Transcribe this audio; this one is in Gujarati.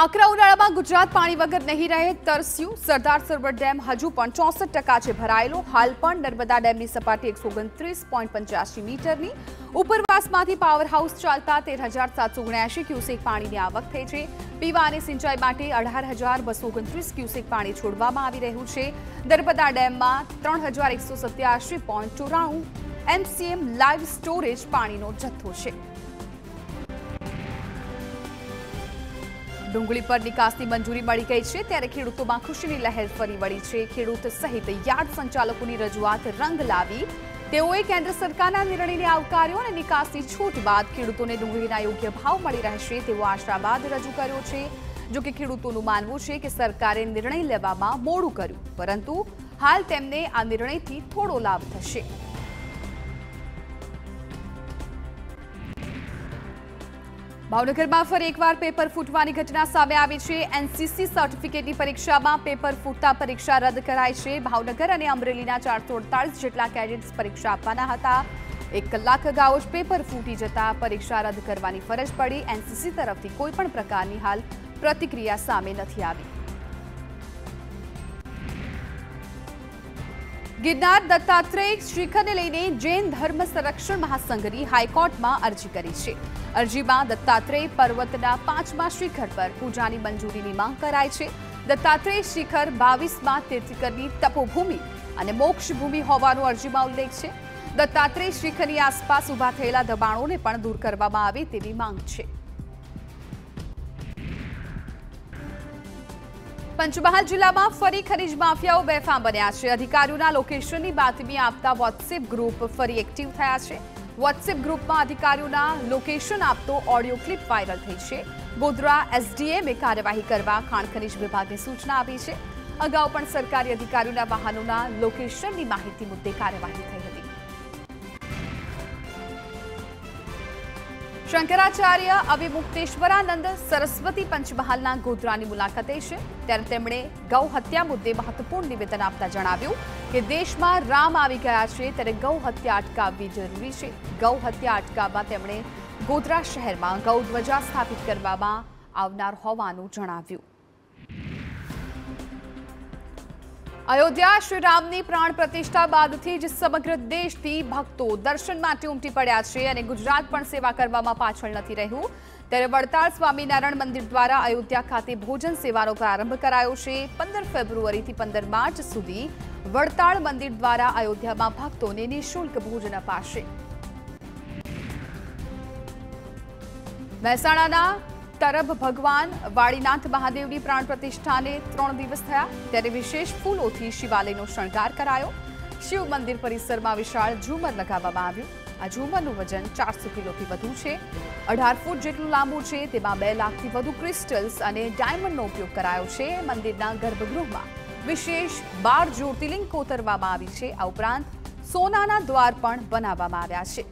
આકરા ઉનાળામાં ગુજરાત પાણી વગર નહીં રહે તરસ્યું। સરદાર સરોવર ડેમ હજુ પણ 64% છે ભરાયેલો। હાલ પણ નર્મદા ડેમની સપાટી 129.85 મીટરની ઉપરવાસમાંથી પાવર હાઉસ ચાલતા 13,779 ક્યુસેક પાણીની આવક થઈ છે। પીવા અને સિંચાઈ માટે 18,229 ક્યુસેક પાણી છોડવામાં આવી રહ્યું છે। નર્મદા ડેમમાં 3,187.94 એમસીએમ લાઈવ સ્ટોરેજ પાણીનો જથ્થો છે। ડુંગળી પર નિકાસની મંજૂરી મળી ગઈ છે ત્યારે ખેડૂતોમાં ખુશીની લહેર ફરી વળી છે। ખેડૂત સહિત યાર્ડ સંચાલકોની રજૂઆત રંગ લાવી। તેઓએ કેન્દ્ર સરકારના નિર્ણયને આવકાર્યો અને નિકાસની છૂટ બાદ ખેડૂતોને ડુંગળીના યોગ્ય ભાવ મળી રહેશે તેવો આશાવાદ રજૂ કર્યો છે। જો કે ખેડૂતોનું માનવું છે કે સરકારે નિર્ણય લેવામાં મોડું કર્યું, પરંતુ હાલ તેમને આ નિર્ણયથી થોડો લાભ થશે। ભાવનગરમાં ફરી એકવાર પેપર ફૂટવાની ઘટના સામે આવી છે। એનસીસી સર્ટિફિકેટની પરીક્ષામાં પેપર ફૂટતા પરીક્ષા રદ કરાઈ છે। ભાવનગર અને અમરેલીના 448 જેટલા કેડેટ્સ પરીક્ષા આપવાના હતા। 1 કલાક અગાઉ જ પેપર ફૂટી જતા પરીક્ષા રદ કરવાની ફરજ પડી। એનસીસી તરફથી કોઈપણ પ્રકારની હાલ પ્રતિક્રિયા સામે નથી આવી। ગિરનાર દત્તાત્રેય શિખરને લઈને જૈન ધર્મ સંરક્ષણ મહાસંઘની હાઈકોર્ટમાં અરજી કરી છે। અરજીમાં દત્તાત્રેય પર્વતના 5મા શિખર પર પૂજાની મંજૂરીની માંગ કરાઈ છે। દત્તાત્રેય શિખર 22મા તીર્થંકરની તપોભૂમિ અને મોક્ષભૂમિ હોવાનો અરજીમાં ઉલ્લેખ છે। દત્તાત્રેય શિખરની આસપાસ ઉભા થયેલા દબાણોને પણ દૂર કરવામાં આવે તેવી માંગ છે। પંચમહાલ જિલ્લામાં ફરી ખનીજ માફિયાઓ બેફામ બન્યા છે। અધિકારીઓના લોકેશનની બાતમી આપતા વોટ્સએપ ગ્રુપ ફરી એક્ટિવ થયા છે। વોટ્સએપ ગ્રુપમાં અધિકારીઓના લોકેશન આપતો ઓડિયો ક્લિપ વાયરલ થઈ છે। ગોધરા એસડીએમએ કાર્યવાહી કરવા ખાણ ખનીજ વિભાગને સૂચના આપી છે। અગાઉ પણ સરકારી અધિકારીઓના વાહનોના લોકેશનની માહિતી મુદ્દે કાર્યવાહી થઈ હતી। શંકરાચાર્ય અવિમુક્તેશ્વરાનંદ સરસ્વતી પંચમહાલના ગોધરાની મુલાકાતે છે ત્યારે તેમણે ગૌ હત્યા મુદ્દે મહત્વપૂર્ણ નિવેદન આપતા જણાવ્યું કે દેશમાં રામ આવી ગયા છે ત્યારે ગૌ હત્યા અટકાવવી જરૂરી છે। ગૌ હત્યા અટકાવવા તેમણે ગોધરા શહેરમાં ગૌ ધ્વજા સ્થાપિત કરવામાં આવનાર હોવાનું જણાવ્યું। અયોધ્યા શ્રી રામની પ્રાણ પ્રતિષ્ઠા બાદથી જ સમગ્ર દેશથી ભક્તો દર્શન માટે ઉમટી પડ્યા છે અને ગુજરાત પણ સેવા કરવામાં પાછળ નથી રહ્યું। ત્યારે વડતાલ સ્વામિનારાયણ મંદિર દ્વારા અયોધ્યા ખાતે ભોજન સેવાનો પ્રારંભ કરાયો છે। 15 ફેબ્રુઆરીથી 15 માર્ચ સુધી વડતાલ મંદિર દ્વારા અયોધ્યામાં ભક્તોને નિઃશુલ્ક ભોજન અપાશે। મહેસાણાના તરફ ભગવાન વાળીનાથ મહાદેવની પ્રાણ પ્રતિષ્ઠાને 3 દિવસ થયા ત્યારે વિશેષ ફૂલોથી શિવાલયનો શણગાર કરાયો। શિવ મંદિર પરિસરમાં વિશાળ ઝુમર લગાવવામાં આવ્યું। આ ઝુમરનું વજન 400 કિલોથી વધુ છે। 18 ફૂટ જેટલું લાંબુ છે। તેમાં 2 લાખથી વધુ ક્રિસ્ટલ્સ અને ડાયમંડનો ઉપયોગ કરાયો છે। મંદિરના ગર્ભગૃહમાં વિશેષ 12 જ્યોતિર્લિંગ કોતરવામાં આવી છે। આ ઉપરાંત સોનાના દ્વાર પણ બનાવવામાં આવ્યા છે।